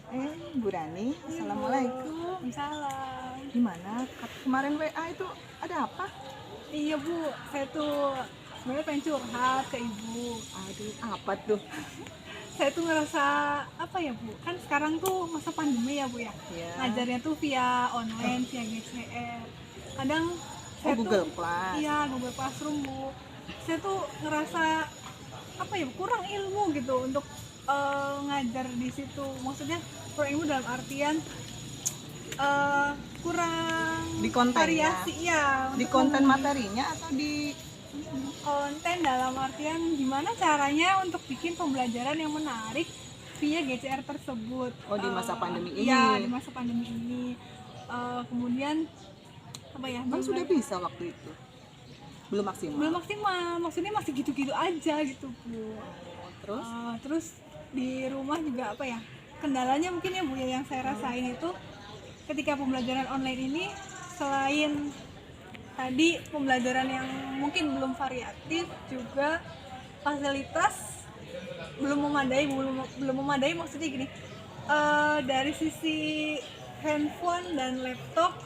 Bu Rani, assalamualaikum. Salam. Gimana? Kemarin WA itu ada apa? Iya Bu, saya tuh sebenarnya pengen curhat ke Ibu. Aduh, apa tuh? Saya tuh ngerasa apa ya Bu? Kan sekarang tuh masa pandemi ya Bu ya. Ya. Ngajarnya tuh via online, via GCR. Kadang Oh, saya Google tuh, Class. iya Google Classroom Bu. Saya tuh ngerasa apa ya? Kurang ilmu gitu untuk ngajar di situ. Maksudnya kurang ilmu dalam artian eh, kurang Di kontennya? variasi ya, Di untuk konten materinya atau di konten dalam artian gimana caranya untuk bikin pembelajaran yang menarik via GCR tersebut. Oh, di masa pandemi ini? Iya, di masa pandemi ini. Kemudian apa ya? Kan sudah bisa waktu itu. Belum maksimal. Belum maksimal, maksudnya masih gitu-gitu aja gitu Bu. Terus? Terus di rumah juga apa ya? Kendalanya mungkin ya Bu ya, yang saya rasain itu ketika pembelajaran online ini, selain tadi pembelajaran yang mungkin belum variatif, juga fasilitas belum memadai maksudnya gini, dari sisi handphone dan laptop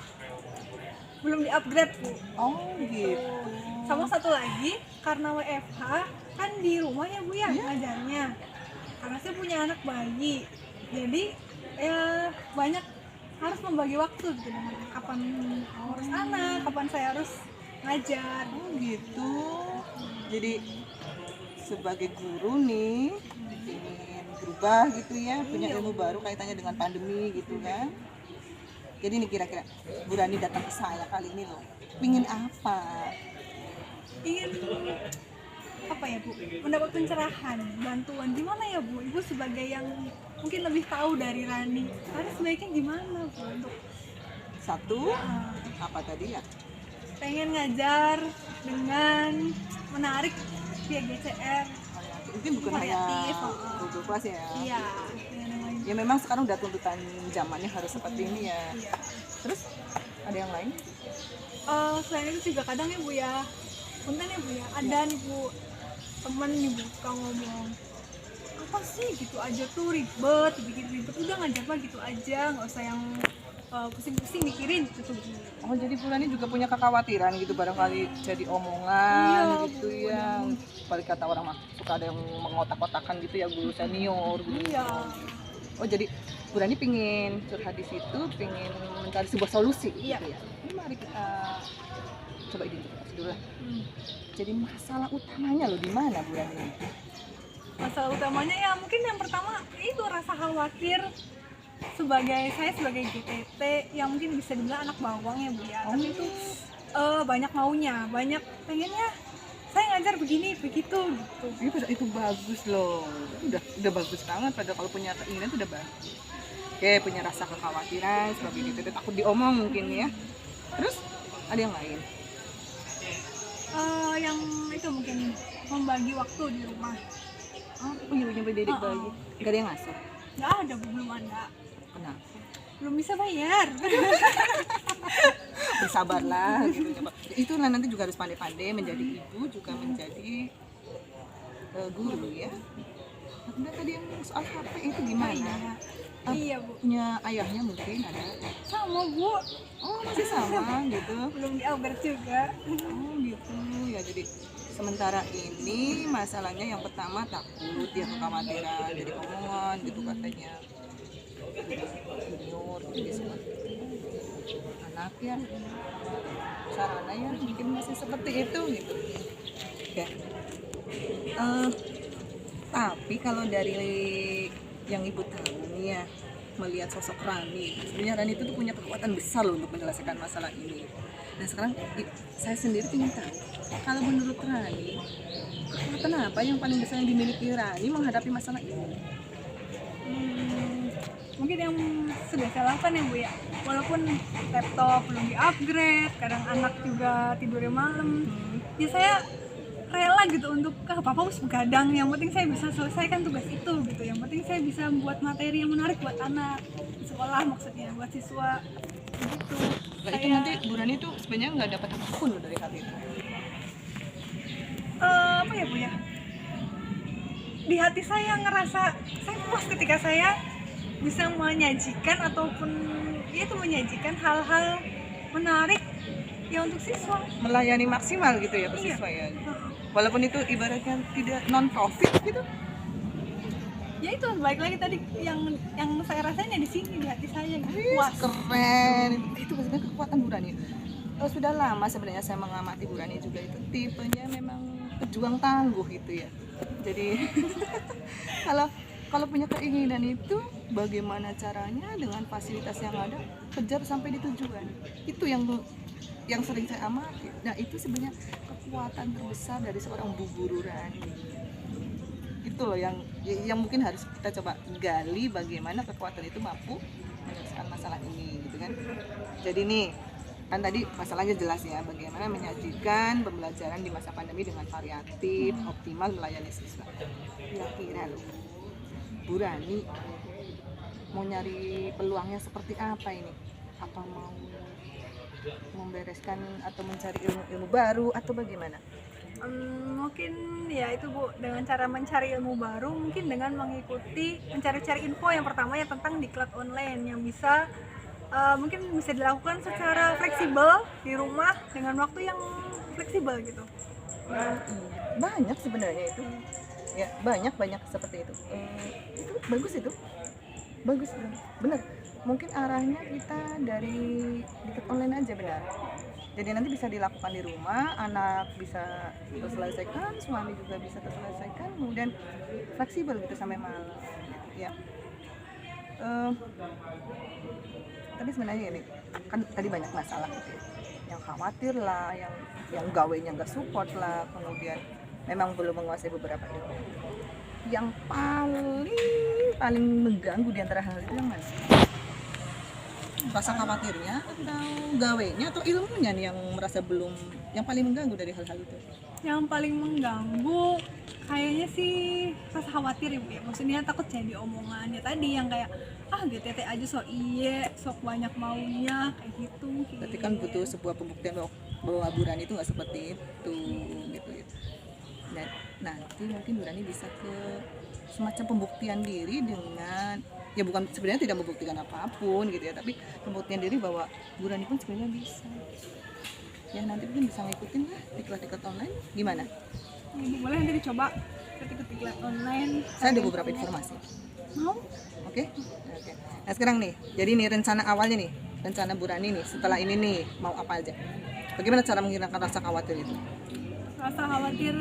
belum di-upgrade Bu. Oh, gitu. Sama satu lagi, karena WFH kan di rumah ya Bu ya ngajarnya. Karena saya punya anak bayi, jadi banyak harus membagi waktu gitu, dengan kapan ngurus anak, kapan saya harus ngajar. Oh, gitu. Jadi sebagai guru nih ingin berubah gitu ya, punya ilmu baru kaitannya dengan pandemi gitu kan. Jadi nih kira-kira Bu Rani datang ke saya kali ini loh, pingin apa? Ingin apa ya Bu, mendapat pencerahan, bantuan gimana ya Bu, Ibu sebagai yang mungkin lebih tahu dari Rani, harus sebaiknya gimana Bu untuk Satu, apa tadi ya? pengen ngajar dengan menarik via GCR, Mungkin bukan hanya variatif. Google Class ya. Iya, dengan Ya memang sekarang udah tuntutan zamannya harus seperti ini ya. iya. Terus ada yang lain? Selain itu juga kadang ya Bu ya, punten ya Bu ya, ada nih Bu temen nih Bu suka ngomong, apa sih gitu aja tuh ribet, bikin ribet, udah ngajar mah gitu aja, nggak usah yang pusing-pusing mikirin gitu Bu. Oh, jadi Bu Rani juga punya kekhawatiran gitu barangkali jadi omongan Iya, gitu Bu. yang balik kata orang mah suka ada yang mengotak-kotakan gitu ya, guru senior gitu. Iya. Oh, jadi Bu Rani pingin curhat di situ, pingin mencari sebuah solusi Iya. gitu ya. Ini mari kita coba identifikasi dulu lah. Jadi masalah utamanya loh di mana Bu Rani? Masalah utamanya ya mungkin yang pertama itu rasa khawatir saya sebagai GTT yang mungkin bisa dibilang anak bawang ya Bu ya, tapi itu banyak maunya, banyak pengennya saya ngajar begini begitu gitu. Itu bagus loh. Udah bagus banget, padahal kalau punya keinginan itu udah bagus. Oke, punya rasa kekhawatiran sebagai gitu, takut diomong mungkin ya. Terus ada yang lain? Yang itu mungkin membagi waktu di rumah. Oh iya, nyampe didik bayi. Gak ada yang ngasuh? Nggak ada Bu, belum ada, Kenapa? belum bisa bayar. Bersabarlah gitu. Coba. Itulah nanti juga harus pandai-pandai menjadi ibu, juga menjadi guru ya. Nah, tadi yang soal HP itu gimana? Iya Bu, Punya ayahnya mungkin ada? sama Bu, Oh, masih sama gitu. belum di-upgrade juga. Oh gitu ya, jadi sementara ini masalahnya yang pertama takut ya, kekhawatiran jadi omongan gitu katanya junior gitu semua anak ya, sarana ya mungkin masih seperti itu gitu ya. Tapi kalau dari yang ibu tahu nih ya, melihat sosok Rani, sebenarnya Rani itu tuh punya kekuatan besar loh untuk menyelesaikan masalah ini. Nah sekarang saya sendiri ingin tahu, kalau menurut Rani, kekuatan apa yang paling besar yang dimiliki Rani menghadapi masalah ini? Mungkin yang sudah saya lakukan ya Bu ya, walaupun laptop belum di-upgrade, kadang anak juga tidurnya malam, ya saya rela gitu untuk apa harus begadang, yang penting saya bisa selesaikan tugas itu gitu, yang penting saya bisa membuat materi yang menarik buat anak di sekolah, maksudnya buat siswa gitu. Nah, itu nanti Bu Rani tuh sebenarnya nggak dapat apapun loh dari hal itu. Apa ya Bu ya, di hati saya ngerasa saya puas ketika saya bisa menyajikan ataupun ya itu menyajikan hal-hal menarik ya untuk siswa. Melayani maksimal gitu ya ke Iya. siswa ya. Walaupun itu ibaratnya tidak non profit gitu. Ya itu balik lagi tadi yang saya rasain ya di sini di hati saya gitu. Wih, Puas. keren. Itu maksudnya kekuatan Burani. Sudah lama sebenarnya saya mengamati Burani juga, itu tipenya memang pejuang tangguh gitu ya. Jadi kalau punya keinginan itu, bagaimana caranya dengan fasilitas yang ada kejar sampai di tujuan. Itu yang sering saya amati. Nah, itu sebenarnya kekuatan terbesar dari seorang Bu Guru Rani. Itu loh yang mungkin harus kita coba gali, bagaimana kekuatan itu mampu menyelesaikan masalah ini gitu kan. Jadi nih kan tadi masalahnya jelas ya, bagaimana menyajikan pembelajaran di masa pandemi dengan variatif, optimal, melayani siswa. Kira-kira loh Bu Rani mau nyari peluangnya seperti apa ini? Apa mau membereskan atau mencari ilmu baru atau bagaimana? Mungkin ya itu Bu, dengan cara mencari ilmu baru, mungkin dengan mengikuti mencari-cari info yang pertama ya tentang diklat online yang bisa mungkin bisa dilakukan secara fleksibel di rumah dengan waktu yang fleksibel gitu. Banyak sebenarnya itu ya, banyak seperti itu. Itu bagus benar. Mungkin arahnya kita dari diklat online aja, benar. Jadi nanti bisa dilakukan di rumah, anak bisa terselesaikan, suami juga bisa terselesaikan, kemudian fleksibel gitu sampai malam gitu, ya. Tapi sebenarnya ini kan tadi banyak masalah gitu ya. Yang khawatir lah, yang gawainya nggak support lah, kemudian memang belum menguasai beberapa ilmu. Yang paling mengganggu di antara hal itu yang mana? Rasa khawatirnya atau gawainya atau ilmunya nih yang merasa belum, yang paling mengganggu dari hal-hal itu? Yang paling mengganggu kayaknya sih rasa khawatir ya Bu ya. Maksudnya takut jadi omongannya tadi yang kayak GTT aja sok banyak maunya kayak gitu. Berarti kan butuh sebuah pembuktian bahwa Bu Rani itu nggak seperti itu gitu ya. Dan nanti mungkin Bu Rani bisa ke semacam pembuktian diri dengan, ya bukan sebenarnya tidak membuktikan apapun gitu ya, tapi pembuktian diri bahwa Bu Rani pun sebenarnya bisa. Ya nanti mungkin bisa ngikutin lah diklat online, gimana? Boleh nanti dicoba ikut diklat online. Saya ada beberapa informasi. Mau? Oke. Nah sekarang nih, jadi nih rencana awalnya nih, rencana Bu Rani nih setelah ini nih mau apa aja? Bagaimana cara menghilangkan rasa khawatir itu? Rasa khawatir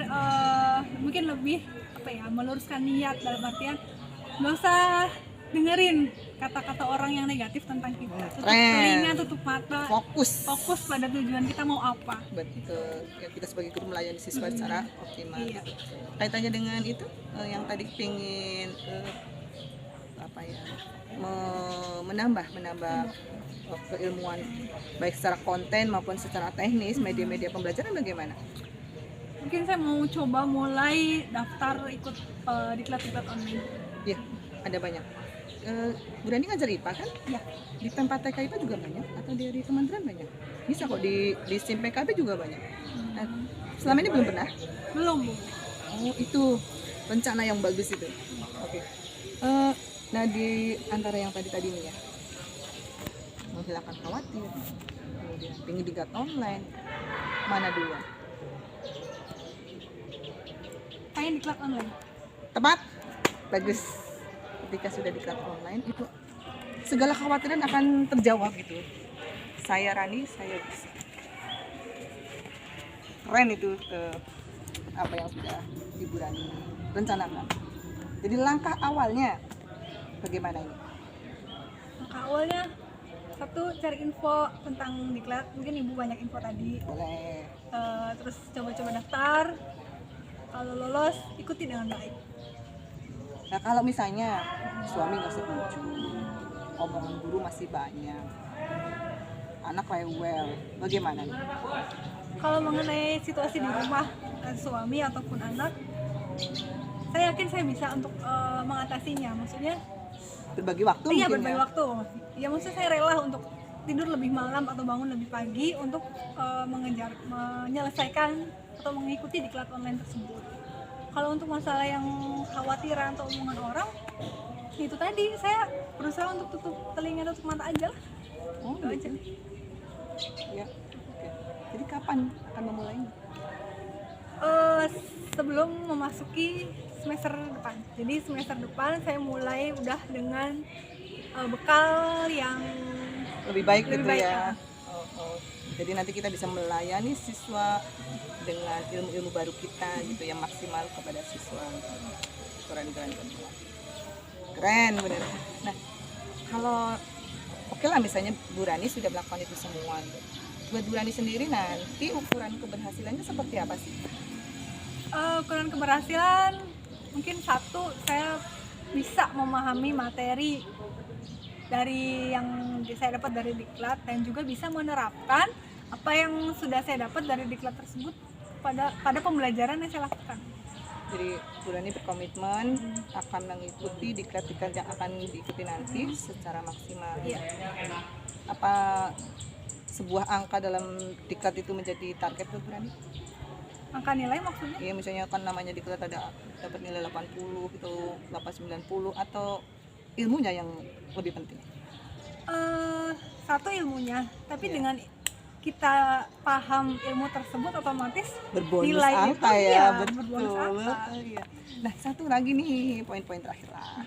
mungkin lebih meluruskan niat, dalam artian nggak usah dengerin kata-kata orang yang negatif tentang kita. Tutup telinga, tutup mata, fokus pada tujuan kita mau apa. Betul. Ya, kita sebagai guru melayani siswa secara optimal. Iya. Kaitannya dengan itu yang tadi pingin menambah keilmuan baik secara konten maupun secara teknis, media-media pembelajaran bagaimana? Mungkin saya mau coba mulai daftar ikut diklat-diklat online. Ya, ada banyak. Bu Rani ngajar IPA kan? Ya. Di Pempat TK IPA juga banyak, atau dari kementerian banyak? Bisa kok di SIM PKB juga banyak. Nah, selama ini belum pernah? Belum Bu. Oh, itu rencana yang bagus itu. Oke. Nah, di antara yang tadi nih ya, menghilangkan khawatir, kemudian pengen diklat online, mana dua? Pengen diklat online. Tepat? Bagus. Ketika sudah diklat online itu segala kekhawatiran akan terjawab gitu. Saya Rani, saya bisa. Keren itu apa yang sudah Ibu Rani rencanakan. Jadi langkah awalnya bagaimana ini? Langkah awalnya satu, cari info tentang diklat. Mungkin Ibu banyak info tadi. Boleh. Terus coba-coba daftar. Kalau lolos, ikuti dengan baik. Nah kalau misalnya suami nggak setuju, omongan guru masih banyak, anak rewel, bagaimana nih? Kalau mengenai situasi di rumah suami ataupun anak, saya yakin saya bisa untuk mengatasinya. Maksudnya berbagi waktu iya, mungkin berbagi ya? waktu. Ya maksudnya saya rela untuk tidur lebih malam atau bangun lebih pagi untuk menyelesaikan atau mengikuti diklat online tersebut. Kalau untuk masalah yang khawatiran atau omongan orang, itu tadi saya berusaha untuk tutup telinga tutup mata aja lah. Oh, Itu aja. Ya. Oke. Jadi kapan akan memulainya? Sebelum memasuki semester depan. Jadi semester depan saya mulai udah dengan bekal yang Lebih baik Lebih gitu baik, ya. Oh. Jadi nanti kita bisa melayani siswa dengan ilmu-ilmu baru kita gitu yang maksimal kepada siswa. Keren. Keren bener. Nah, kalau oke lah misalnya Bu Rani sudah melakukan itu semua. Gitu. Buat Bu Rani sendiri nanti ukuran keberhasilannya seperti apa sih? ukuran keberhasilan mungkin satu, saya bisa memahami materi dari yang saya dapat dari diklat dan juga bisa menerapkan apa yang sudah saya dapat dari diklat tersebut pada pembelajaran yang saya lakukan. Jadi Bu Rani berkomitmen akan mengikuti diklat-diklat yang akan diikuti nanti secara maksimal. Iya. Apa sebuah angka dalam diklat itu menjadi target Bu Rani? Angka nilai maksudnya? Iya, misalnya kan namanya diklat ada dapat nilai 80 itu 890 atau ilmunya yang lebih penting? Satu ilmunya, tapi Iya. dengan kita paham ilmu tersebut otomatis Berbonus nilai angka itu, ya, iya, betul. berbonus angka. Iya. Nah, satu lagi nih poin-poin terakhir lah.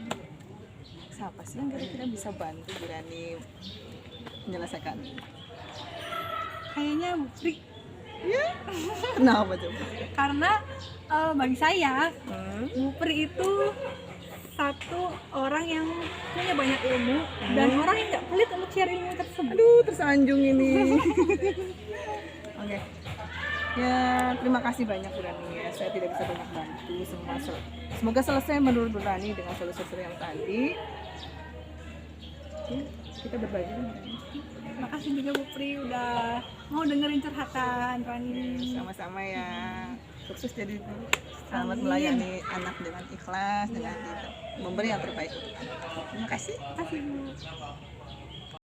Siapa sih yang kira-kira bisa bantu Bu Rani menyelesaikan? Kayaknya Pri, Kenapa coba? karena bagi saya Hmm? Bu Pri itu satu orang yang punya banyak ilmu dan orang yang nggak pelit untuk share ilmu tersebut. Aduh, tersanjung ini. Oke. Ya, terima kasih banyak Bu Rani ya. Saya tidak bisa banyak bantu semua. Semoga selesai menurut Bu Rani dengan solusi yang tadi. Ya, kita berbagi. Makasih juga Bu Pri udah mau dengerin curhatan Rani. Sama-sama ya. Sukses jadi guru. Selamat Amin. melayani anak dengan ikhlas, dengan itu memberi yang terbaik. Terima kasih. Makasih Bu.